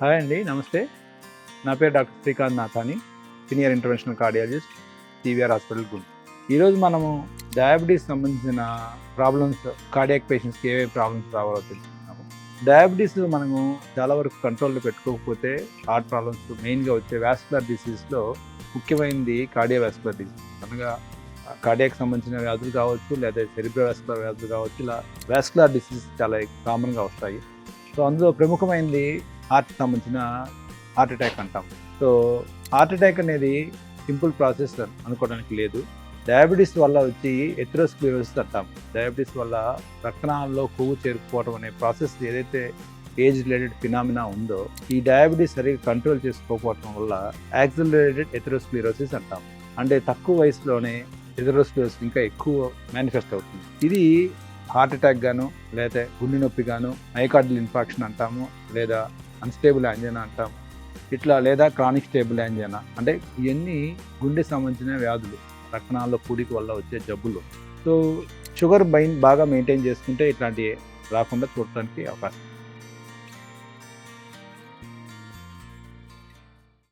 Hi అండి, నమస్తే. నా పేరు doctor Srikanth Nathani, senior interventional cardiologist, CVR hospital Guntur. ఈరోజు మనము డయాబెటీస్ సంబంధించిన ప్రాబ్లమ్స్, కార్డియాక్ పేషెంట్స్కి ఏమేమి ప్రాబ్లమ్స్ రావాలో తెలుసుకున్నాము. డయాబెటీస్ మనము చాలా వరకు కంట్రోల్లో పెట్టుకోకపోతే హార్ట్ ప్రాబ్లమ్స్, మెయిన్గా వచ్చే వాస్కులర్ డిసీజ్లో ముఖ్యమైనది కార్డియోవాస్కులర్ డిసీజ్. అనగా కార్డియాక్ సంబంధించిన వ్యాధులు కావచ్చు, లేదా సెరిబ్రోవాస్కులర్ వ్యాధులు కావచ్చు, ఇలా వాస్కులర్ డిసీజ్ చాలా కామన్గా వస్తాయి. సో అందులో ప్రముఖమైనది హార్ట్ సంబంధించిన హార్ట్ అటాక్ అంటాం. సో హార్ట్ అటాక్ అనేది సింపుల్ ప్రాసెస్ అనుకోవడానికి లేదు. డయాబెటీస్ వల్ల వచ్చి ఎథెరోస్క్లెరోసిస్ అంటాం. డయాబెటీస్ వల్ల రక్తనాళాల్లో కొవ్వు చేరుకుపోవడం అనే ప్రాసెస్ ఏదైతే ఏజ్ రిలేటెడ్ ఫినామినా ఉందో, ఈ డయాబెటీస్ సరిగ్గా కంట్రోల్ చేసుకోకపోవడం వల్ల యాక్సిలరేటెడ్ ఎథెరోస్క్లెరోసిస్ అంటాం. అంటే తక్కువ వయసులోనే ఎథెరోస్క్లెరోసిస్ ఇంకా ఎక్కువ మేనిఫెస్ట్ అవుతుంది. ఇది హార్ట్ అటాక్ గాను, లేదా గుండె నొప్పి గాను, మైకార్డియల్ ఇన్ఫాక్షన్ అంటాము, లేదా అన్స్టేబుల్ యాంజినా అంటాము, ఇట్లా లేదా క్రానిక్ స్టేబుల్ యాంజినా. అంటే ఇవన్నీ గుండె సంబంధించిన వ్యాధులు, రక్తనాళాల్లో పూడిక వల్ల వచ్చే జబ్బులు. సో షుగర్ బాగా మెయింటైన్ చేసుకుంటే ఇట్లాంటివి రాకుండా చూడటానికి అవకాశం.